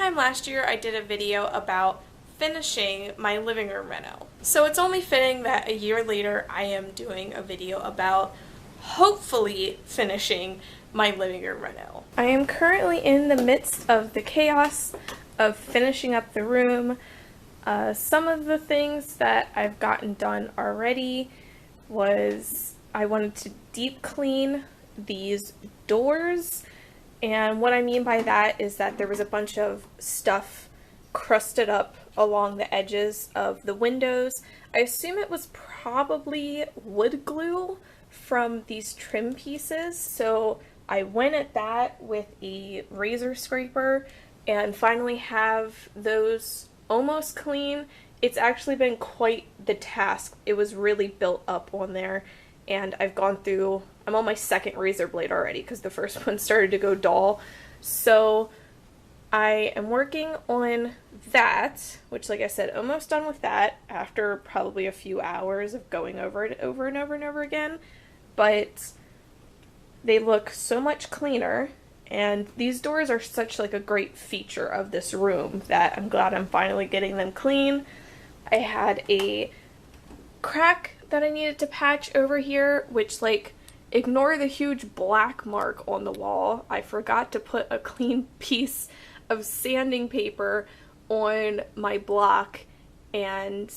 time last year I did a video about finishing my living room reno. So it's only fitting that a year later I am doing a video about hopefully finishing my living room reno. I am currently in the midst of the chaos of finishing up the room. Some of the things that I've gotten done already was I wanted to deep clean these doors, and what I mean by that is that there was a bunch of stuff crusted up along the edges of the windows. I assume it was probably wood glue from these trim pieces, so I went at that with a razor scraper and finally have those almost clean. It's actually been quite the task. It was really built up on there, and I've gone through, I'm on my second razor blade already because the first one started to go dull. So I am working on that, which, like I said, almost done with that after probably a few hours of going over it over and over and over again. But they look so much cleaner, and these doors are such like a great feature of this room that I'm glad I'm finally getting them clean. I had a crack that I needed to patch over here, which, like, ignore the huge black mark on the wall. I forgot to put a clean piece of sanding paper on my block and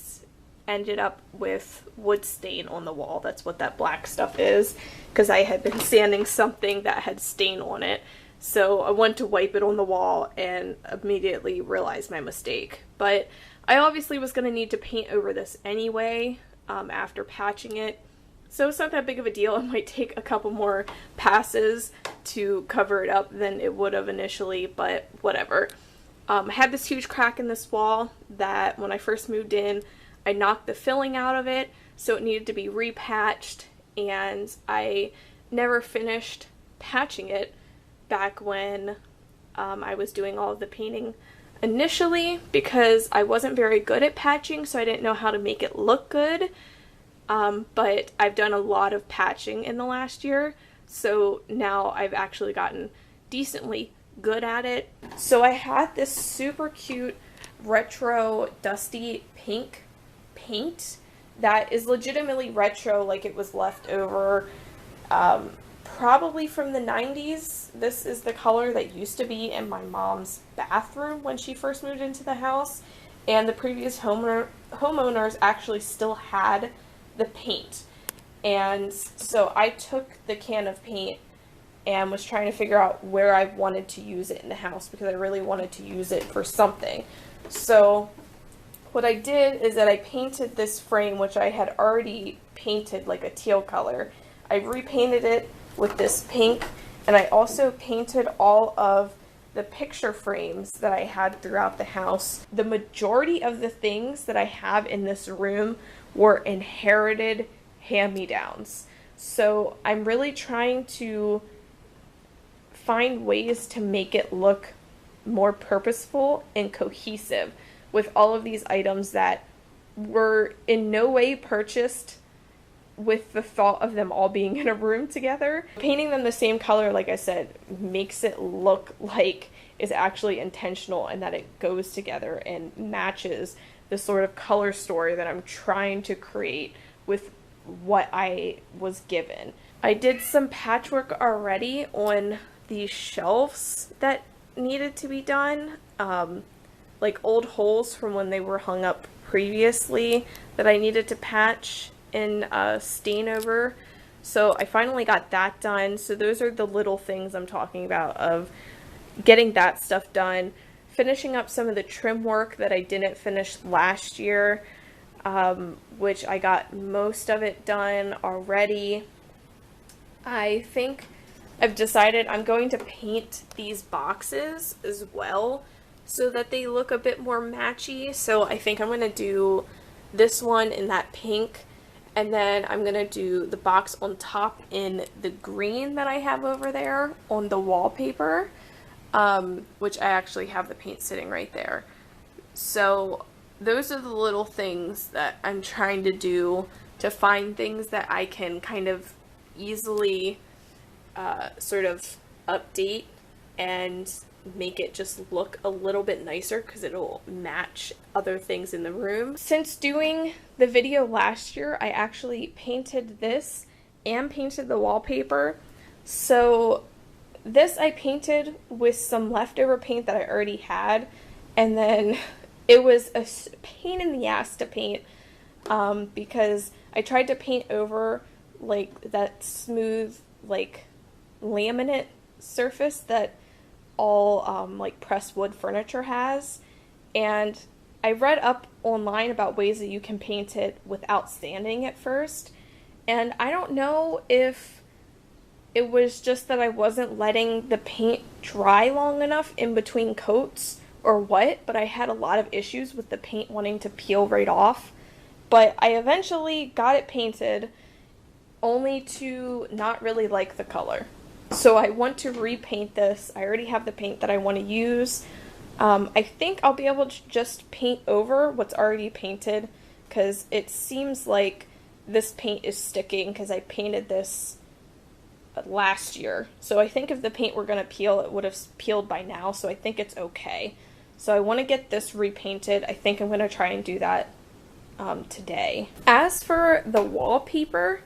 ended up with wood stain on the wall. That's what that black stuff is, because I had been sanding something that had stain on it. So I went to wipe it on the wall and immediately realized my mistake. But I obviously was going to need to paint over this anyway after patching it. So it's not that big of a deal. It might take a couple more passes to cover it up than it would have initially, but whatever. I had this huge crack in this wall that when I first moved in, I knocked the filling out of it, so it needed to be repatched, and I never finished patching it back when I was doing all of the painting initially, because I wasn't very good at patching, so I didn't know how to make it look good. But I've done a lot of patching in the last year, so now I've actually gotten decently good at it. So I had this super cute retro dusty pink paint that is legitimately retro, like it was left over probably from the 90s. This is the color that used to be in my mom's bathroom when she first moved into the house, and the previous homeowners actually still had the paint. And so I took the can of paint and was trying to figure out where I wanted to use it in the house, because I really wanted to use it for something. So what I did is that I painted this frame, which I had already painted like a teal color. I repainted it with this pink, and I also painted all of the picture frames that I had throughout the house. The majority of the things that I have in this room were inherited hand-me-downs. So I'm really trying to find ways to make it look more purposeful and cohesive with all of these items that were in no way purchased with the thought of them all being in a room together. Painting them the same color, like I said, makes it look like it's actually intentional and that it goes together and matches the sort of color story that I'm trying to create with what I was given. I did some patchwork already on these shelves that needed to be done, like old holes from when they were hung up previously that I needed to patch and stain over. So I finally got that done. So those are the little things I'm talking about, of getting that stuff done, finishing up some of the trim work that I didn't finish last year, which I got most of it done already. I think I've decided I'm going to paint these boxes as well so that they look a bit more matchy. So I think I'm going to do this one in that pink, and then I'm going to do the box on top in the green that I have over there on the wallpaper, which I actually have the paint sitting right there. So those are the little things that I'm trying to do to find things that I can kind of easily sort of update and make it just look a little bit nicer because it'll match other things in the room. Since doing the video last year, I actually painted this and painted the wallpaper. So this I painted with some leftover paint that I already had, and then it was a pain in the ass to paint because I tried to paint over like that smooth like laminate surface that all like pressed wood furniture has, and I read up online about ways that you can paint it without sanding at first, and I don't know if it was just that I wasn't letting the paint dry long enough in between coats or what, but I had a lot of issues with the paint wanting to peel right off. But I eventually got it painted, only to not really like the color. So I want to repaint this. I already have the paint that I want to use. I think I'll be able to just paint over what's already painted, because it seems like this paint is sticking because I painted this last year. So I think if the paint were going to peel, it would have peeled by now, so I think it's okay. So I want to get this repainted. I think I'm going to try and do that today. As for the wallpaper,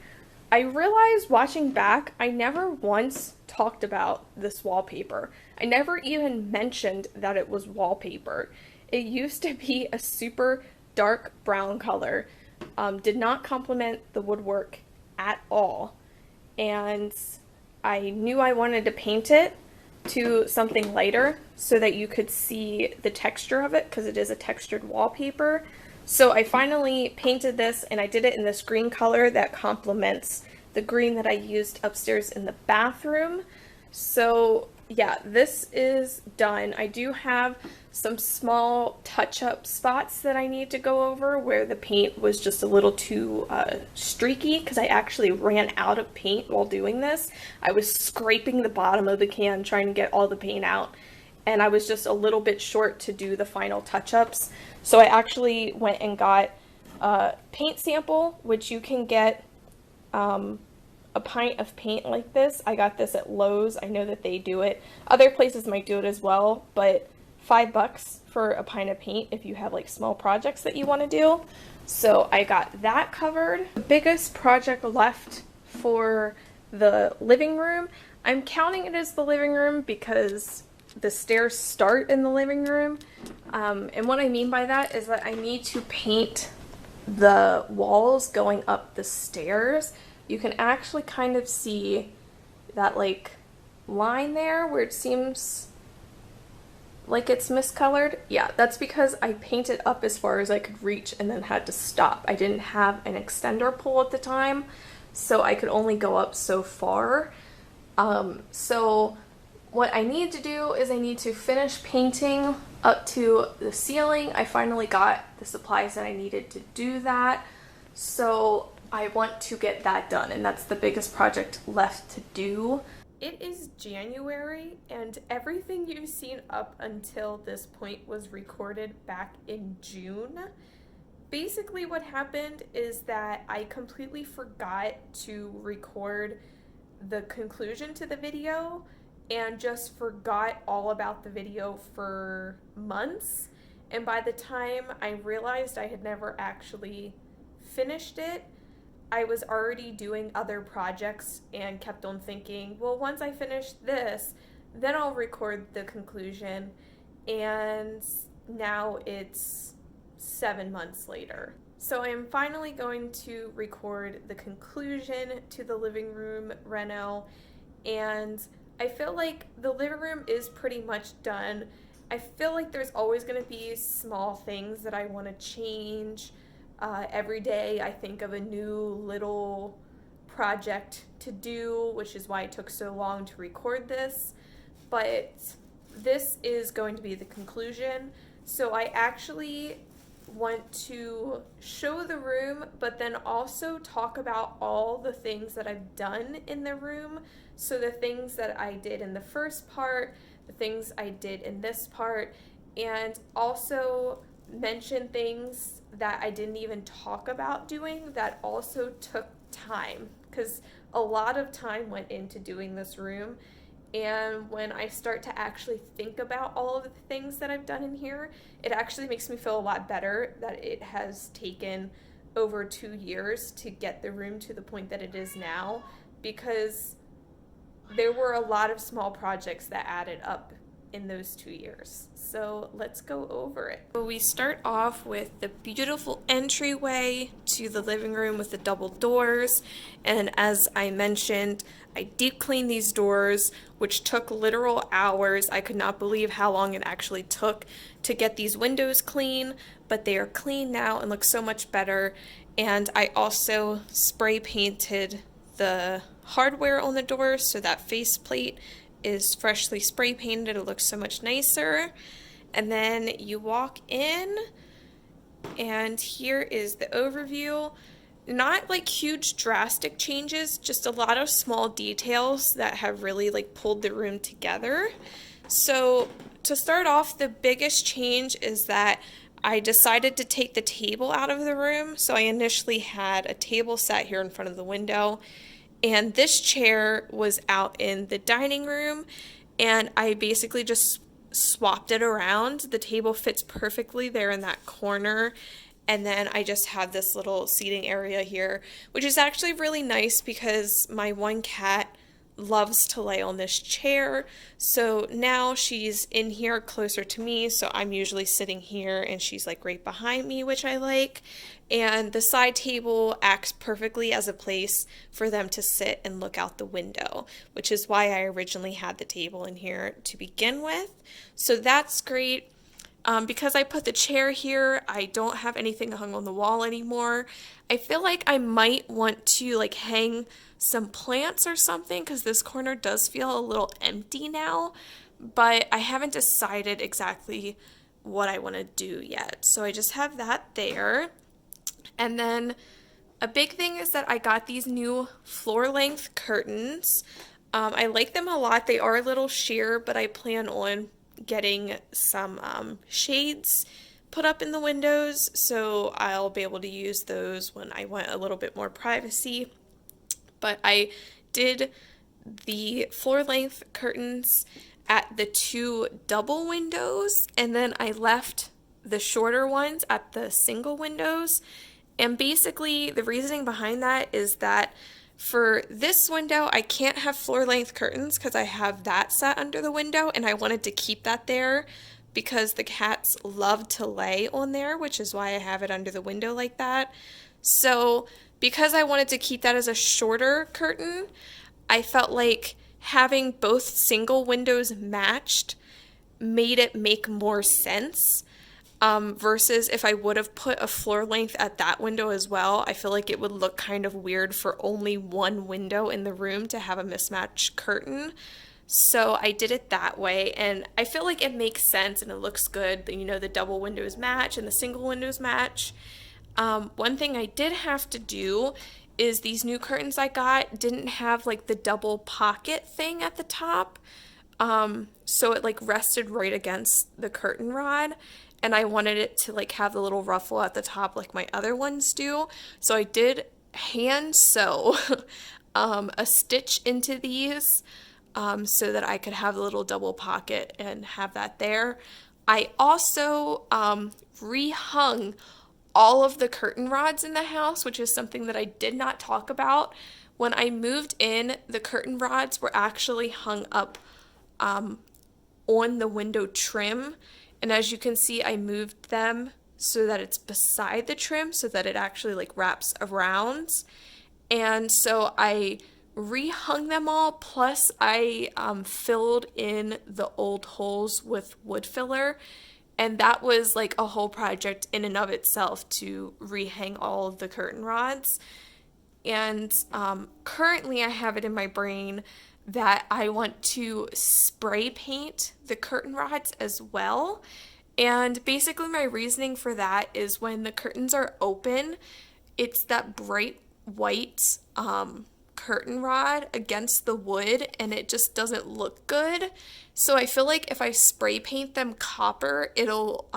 I realized watching back, I never once talked about this wallpaper. I never even mentioned that it was wallpaper. It used to be a super dark brown color, did not complement the woodwork at all. And I knew I wanted to paint it to something lighter so that you could see the texture of it, because it is a textured wallpaper. So I finally painted this, and I did it in this green color that complements the green that I used upstairs in the bathroom. So yeah, this is done. I do have some small touch-up spots that I need to go over where the paint was just a little too streaky, because I actually ran out of paint while doing this. I was scraping the bottom of the can trying to get all the paint out, and I was just a little bit short to do the final touch-ups. So I actually went and got a paint sample, which you can get a pint of paint like this. I got this at Lowe's. I know that they do it. Other places might do it as well, but $5 for a pint of paint if you have like small projects that you want to do. So I got that covered. The biggest project left for the living room, I'm counting it as the living room because the stairs start in the living room. And what I mean by that is that I need to paint the walls going up the stairs. You can actually kind of see that like line there where it seems like it's miscolored. Yeah, that's because I painted up as far as I could reach and then had to stop. I didn't have an extender pole at the time, so I could only go up so far. So what I need to do is I need to finish painting up to the ceiling. I finally got the supplies that I needed to do that, so I want to get that done, and that's the biggest project left to do. It is January, and everything you've seen up until this point was recorded back in June. Basically what happened is that I completely forgot to record the conclusion to the video and just forgot all about the video for months, and by the time I realized I had never actually finished it, I was already doing other projects and kept on thinking, well, once I finish this, then I'll record the conclusion, and now it's 7 months later. So I'm finally going to record the conclusion to the living room reno, and I feel like the living room is pretty much done. I feel like there's always going to be small things that I want to change. Every day I think of a new little project to do, which is why it took so long to record this. But this is going to be the conclusion. So I actually want to show the room, but then also talk about all the things that I've done in the room. So the things that I did in the first part, the things I did in this part, and also mention things that I didn't even talk about doing that also took time, because a lot of time went into doing this room, And when I start to actually think about all of the things that I've done in here, it actually makes me feel a lot better that it has taken over 2 years to get the room to the point that it is now, because there were a lot of small projects that added up in those 2 years. So let's go over it. So we start off with the beautiful entryway to the living room with the double doors. And as I mentioned, I deep cleaned these doors, which took literal hours. I could not believe how long it actually took to get these windows clean, but they are clean now and look so much better. And I also spray painted the hardware on the doors, so that faceplate is freshly spray painted. It looks so much nicer. And then you walk in, and here is the overview. Not like huge drastic changes, just a lot of small details that have really like pulled the room together. So to start off, the biggest change is that I decided to take the table out of the room. So I initially had a table set here in front of the window, and this chair was out in the dining room, and I basically just swapped it around. The table fits perfectly there in that corner, and then I just have this little seating area here, which is actually really nice because my one cat loves to lay on this chair. So now she's in here closer to me, so I'm usually sitting here and she's like right behind me, which I like. And the side table acts perfectly as a place for them to sit and look out the window, which is why I originally had the table in here to begin with. So that's great. Because I put the chair here, I don't have anything hung on the wall anymore. I feel like I might want to like hang some plants or something, because this corner does feel a little empty now, but I haven't decided exactly what I want to do yet. So I just have that there. And then a big thing is that I got these new floor length curtains. I like them a lot. They are a little sheer, but I plan on getting some shades put up in the windows, so I'll be able to use those when I want a little bit more privacy. But I did the floor length curtains at the 2 double windows, and then I left the shorter ones at the single windows. And basically the reasoning behind that is that for this window, I can't have floor length curtains because I have that set under the window, and I wanted to keep that there because the cats love to lay on there, which is why I have it under the window like that. So because I wanted to keep that as a shorter curtain, I felt like having both single windows matched made it make more sense. Versus if I would have put a floor length at that window as well, I feel like it would look kind of weird for only one window in the room to have a mismatched curtain. So I did it that way, and I feel like it makes sense and it looks good. You know, the double windows match and the single windows match. One thing I did have to do is these new curtains I got didn't have like the double pocket thing at the top. So it like rested right against the curtain rod. And I wanted it to like have the little ruffle at the top like my other ones do. So I did hand sew a stitch into these so that I could have the little double pocket and have that there. I also rehung all of the curtain rods in the house, which is something that I did not talk about. When I moved in, the curtain rods were actually hung up on the window trim. And as you can see, I moved them so that it's beside the trim so that it actually like wraps around. And so I rehung them all, plus I filled in the old holes with wood filler. And that was like a whole project in and of itself to rehang all of the curtain rods. And currently I have it in my brain that I want to spray paint the curtain rods as well. And basically my reasoning for that is when the curtains are open, it's that bright white curtain rod against the wood, and it just doesn't look good. So I feel like if I spray paint them copper, it'll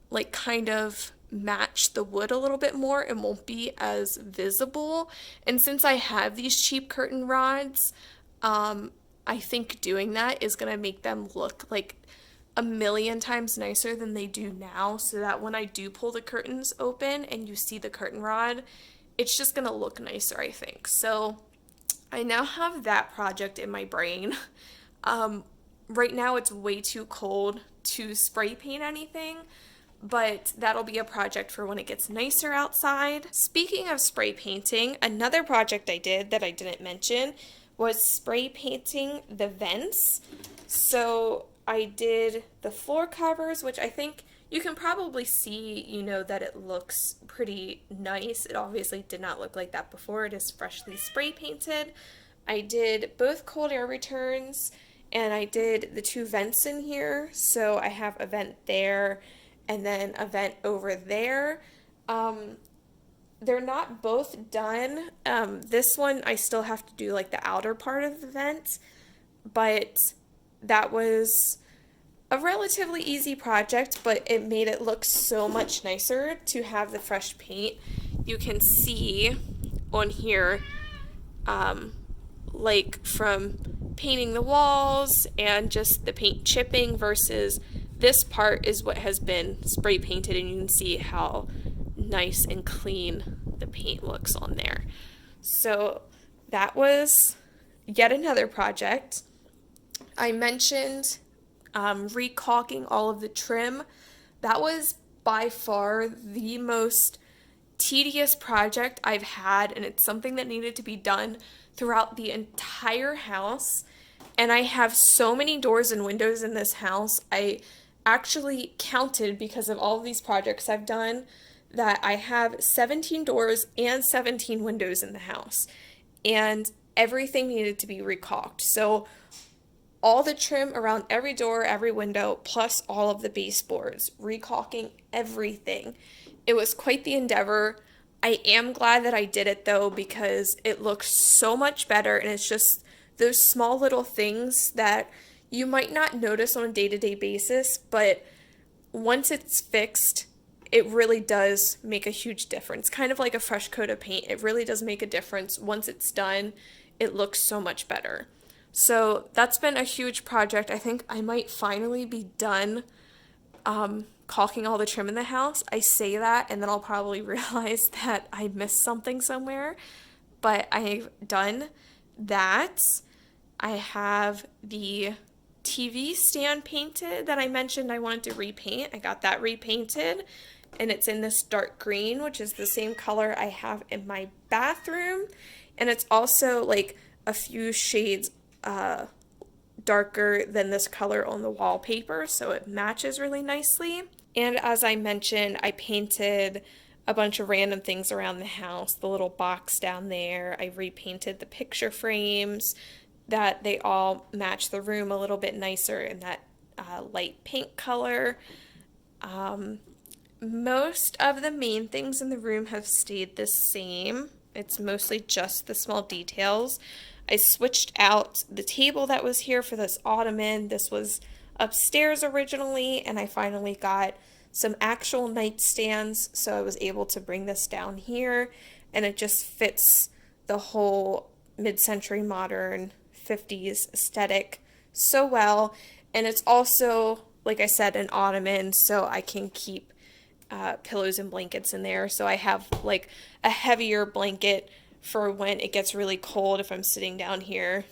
like kind of match the wood a little bit more and won't be as visible. And since I have these cheap curtain rods, I think doing that is going to make them look like a million times nicer than they do now, so that when I do pull the curtains open and you see the curtain rod, it's just going to look nicer, I think. So I now have that project in my brain. Right now it's way too cold to spray paint anything, but that'll be a project for when it gets nicer outside. Speaking of spray painting, another project I did that I didn't mention was spray painting the vents. So I did the floor covers, which I think you can probably see, that it looks pretty nice. It obviously did not look like that before. It is freshly spray painted. I did both cold air returns, and I did the 2 vents in here. So I have a vent there and then a vent over there. They're not both done. This one I still have to do like the outer part of the vent, but that was a relatively easy project, but it made it look so much nicer to have the fresh paint. You can see on here, like from painting the walls and just the paint chipping versus this part is what has been spray painted, and you can see how nice and clean the paint looks on there. So that was yet another project. I mentioned recaulking all of the trim. That was by far the most tedious project I've had, and it's something that needed to be done throughout the entire house. And I have so many doors and windows in this house. I actually counted, because of all of these projects I've done, that I have 17 doors and 17 windows in the house, and everything needed to be recaulked. So all the trim around every door, every window, plus all of the baseboards, recaulking everything. It was quite the endeavor. I am glad that I did it though, because it looks so much better, and it's just those small little things that you might not notice on a day-to-day basis, but once it's fixed, it really does make a huge difference. Kind of like a fresh coat of paint. It really does make a difference. Once it's done, it looks so much better. So that's been a huge project. I think I might finally be done caulking all the trim in the house. I say that and then I'll probably realize that I missed something somewhere, but I've done that. I have the TV stand painted that I mentioned I wanted to repaint. I got that repainted, and it's in this dark green, which is the same color I have in my bathroom, and it's also like a few shades darker than this color on the wallpaper, so it matches really nicely. And as I mentioned, I painted a bunch of random things around the house. The little box down there, I repainted the picture frames, that they all match the room a little bit nicer in that light pink color. Most of the main things in the room have stayed the same. It's mostly just the small details. I switched out the table that was here for this ottoman. This was upstairs originally, and I finally got some actual nightstands, so I was able to bring this down here, and it just fits the whole mid-century modern 50s aesthetic so well. And it's also, like I said, an ottoman, so I can keep pillows and blankets in there. So I have like a heavier blanket for when it gets really cold if I'm sitting down here,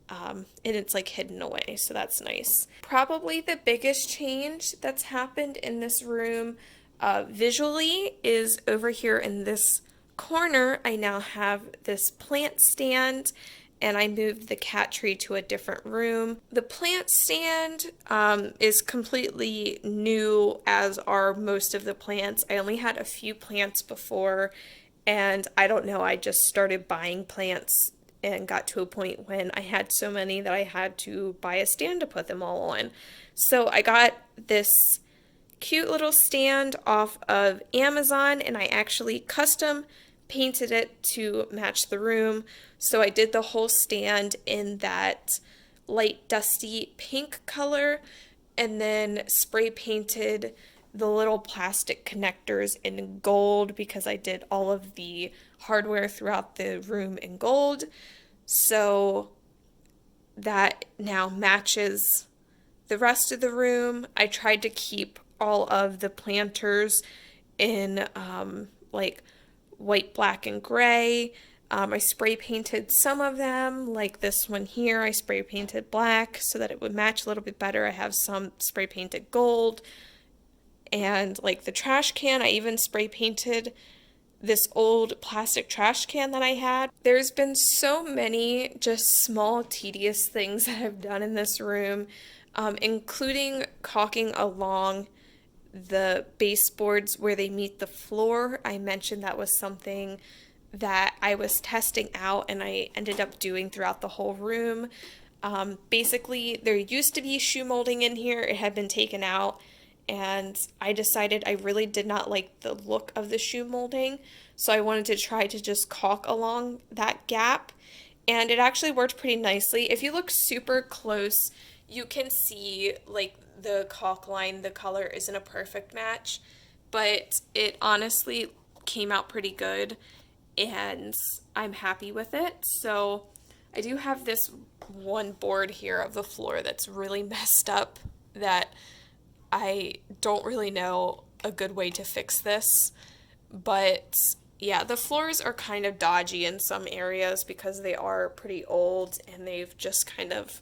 and it's like hidden away, so that's nice. Probably the biggest change that's happened in this room visually is over here in this corner. I now have this plant stand, and I moved the cat tree to a different room. The plant stand is completely new, as are most of the plants. I only had a few plants before, and I don't know, I just started buying plants and got to a point when I had so many that I had to buy a stand to put them all on. So I got this cute little stand off of Amazon, and I actually custom painted it to match the room. So I did the whole stand in that light dusty pink color, and then spray painted the little plastic connectors in gold, because I did all of the hardware throughout the room in gold. So that now matches the rest of the room. I tried to keep all of the planters in like white, black, and gray. I spray painted some of them, like this one here. I spray painted black so that it would match a little bit better. I have some spray painted gold. And like the trash can, I even spray painted this old plastic trash can that I had. There's been so many just small tedious things that I've done in this room, including caulking along the baseboards where they meet the floor. I mentioned that was something that I was testing out and I ended up doing throughout the whole room. Basically, there used to be shoe molding in here. It had been taken out, and I decided I really did not like the look of the shoe molding, so I wanted to try to just caulk along that gap, and it actually worked pretty nicely. If you look super close, you can see like the caulk line, the color isn't a perfect match, but it honestly came out pretty good, and I'm happy with it. So I do have this one board here of the floor that's really messed up that I don't really know a good way to fix this, but yeah, the floors are kind of dodgy in some areas because they are pretty old and they've just kind of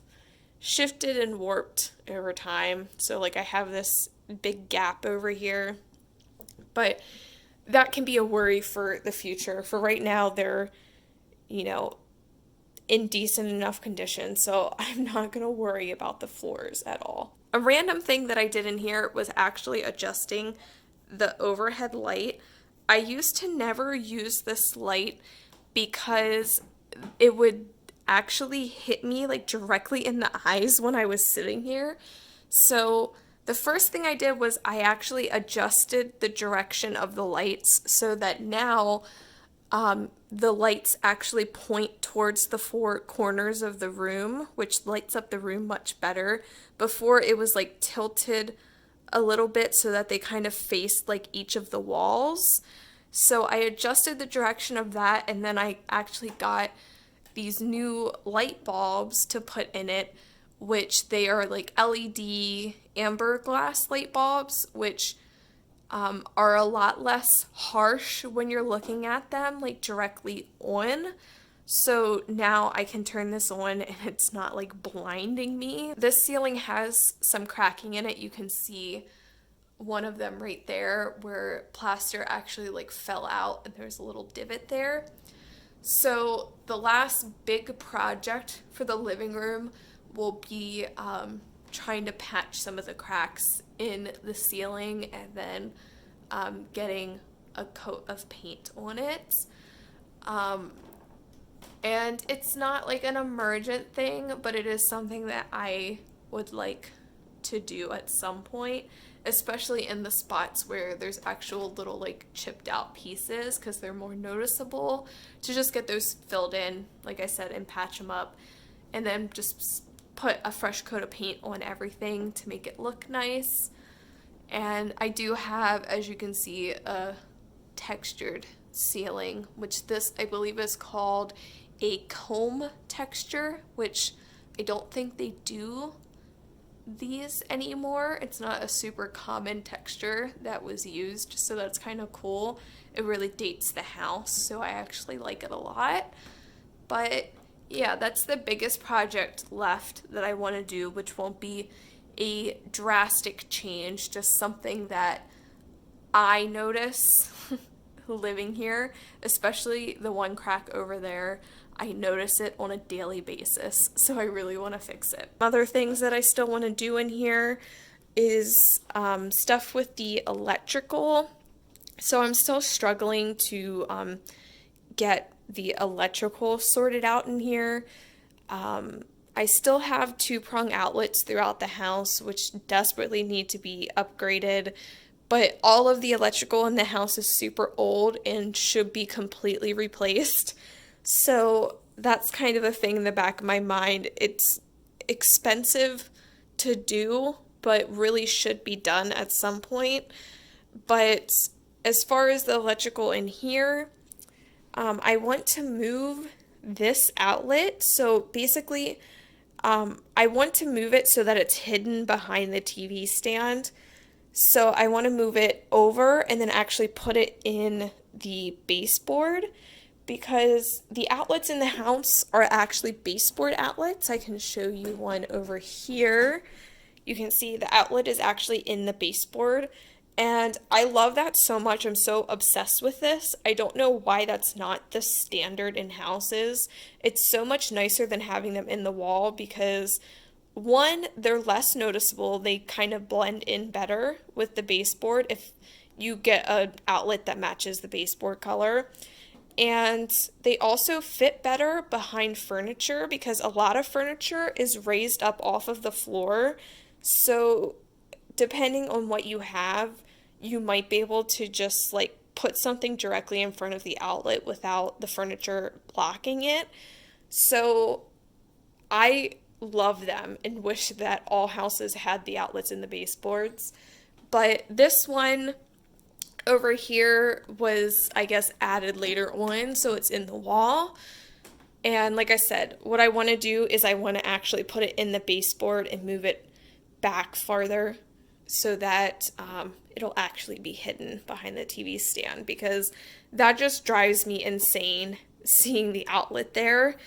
shifted and warped over time. So like I have this big gap over here, but that can be a worry for the future. For right now, they're, in decent enough condition, so I'm not going to worry about the floors at all. A random thing that I did in here was actually adjusting the overhead light. I used to never use this light because it would actually hit me like directly in the eyes when I was sitting here. So the first thing I did was I actually adjusted the direction of the lights so that now the lights actually point towards the four corners of the room, which lights up the room much better. Before it was like tilted a little bit so that they kind of faced like each of the walls. So I adjusted the direction of that, and then I actually got these new light bulbs to put in it, which they are like LED amber glass light bulbs, which are a lot less harsh when you're looking at them like directly on. So now I can turn this on and it's not like blinding me. This ceiling has some cracking in it. You can see one of them right there where plaster actually like fell out and there's a little divot there. So the last big project for the living room will be trying to patch some of the cracks in the ceiling and then getting a coat of paint on it. And it's not like an emergent thing, but it is something that I would like to do at some point, especially in the spots where there's actual little like chipped out pieces, because they're more noticeable, to just get those filled in, like I said, and patch them up, and then just put a fresh coat of paint on everything to make it look nice. And I do have, as you can see, a textured ceiling, which this I believe is called a comb texture, which I don't think they do these anymore. It's not a super common texture that was used, so that's kind of cool. It really dates the house, so I actually like it a lot. But yeah, that's the biggest project left that I want to do, which won't be a drastic change, just something that I notice living here, especially the one crack over there. I notice it on a daily basis, so I really want to fix it. Other things that I still want to do in here is stuff with the electrical. So I'm still struggling to get the electrical sorted out in here. I still have two-prong outlets throughout the house, which desperately need to be upgraded, but all of the electrical in the house is super old and should be completely replaced. So that's kind of a thing in the back of my mind. It's expensive to do, but really should be done at some point. But as far as the electrical in here, I want to move this outlet. So basically, I want to move it so that it's hidden behind the TV stand. So I want to move it over and then actually put it in the baseboard because the outlets in the house are actually baseboard outlets. I can show you one over here. You can see the outlet is actually in the baseboard. And I love that so much. I'm so obsessed with this. I don't know why that's not the standard in houses. It's so much nicer than having them in the wall because one, they're less noticeable. They kind of blend in better with the baseboard if you get an outlet that matches the baseboard color. And they also fit better behind furniture because a lot of furniture is raised up off of the floor. So depending on what you have, you might be able to just like put something directly in front of the outlet without the furniture blocking it. So I love them and wish that all houses had the outlets in the baseboards. But this one over here was, I guess, added later on, so it's in the wall. And like I said, what I want to do is I want to actually put it in the baseboard and move it back farther so that it'll actually be hidden behind the TV stand because that just drives me insane seeing the outlet there.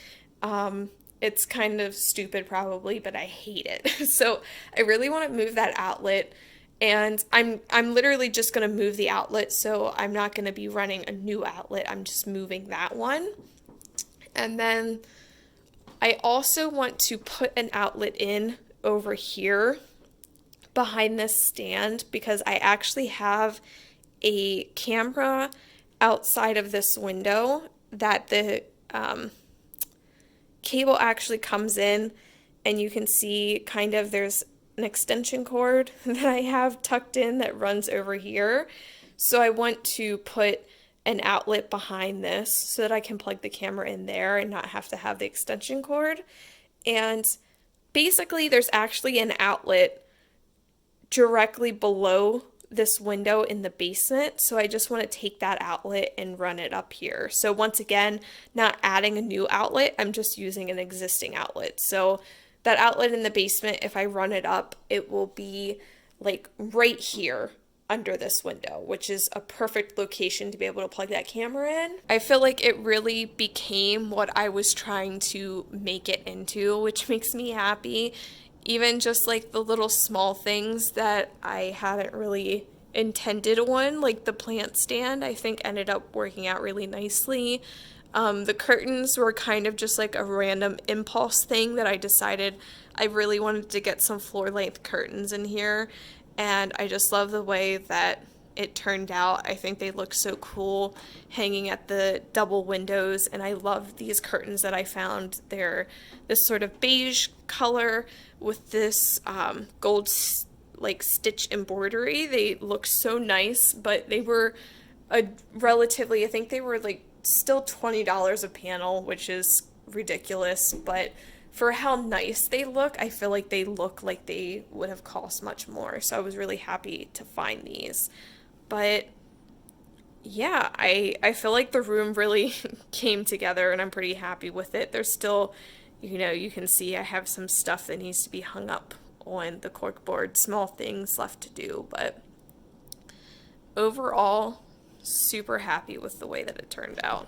It's kind of stupid probably, but I hate it. So I really want to move that outlet and I'm literally just going to move the outlet, so I'm not going to be running a new outlet. I'm just moving that one. And then I also want to put an outlet in over here behind this stand because I actually have a camera outside of this window that the cable actually comes in, and you can see kind of there's an extension cord that I have tucked in that runs over here. So I want to put an outlet behind this so that I can plug the camera in there and not have to have the extension cord. And basically there's actually an outlet directly below this window in the basement, so I just want to take that outlet and run it up here. So once again, not adding a new outlet, I'm just using an existing outlet. So that outlet in the basement, if I run it up, it will be like right here under this window, which is a perfect location to be able to plug that camera in. I feel like it really became what I was trying to make it into, which makes me happy. Even just like the little small things that I hadn't really intended on, like the plant stand, I think ended up working out really nicely. The curtains were kind of just like a random impulse thing that I decided I really wanted to get some floor length curtains in here, and I just love the way that it turned out. I think they look so cool hanging at the double windows, and I love these curtains that I found. They're this sort of beige color with this gold like stitch embroidery. They look so nice, but they were a relatively, I think they were like still $20 a panel, which is ridiculous, but for how nice they look, I feel like they look like they would have cost much more. So I was really happy to find these. But yeah, I feel like the room really came together and I'm pretty happy with it. There's still, you can see I have some stuff that needs to be hung up on the corkboard, small things left to do, but overall, super happy with the way that it turned out.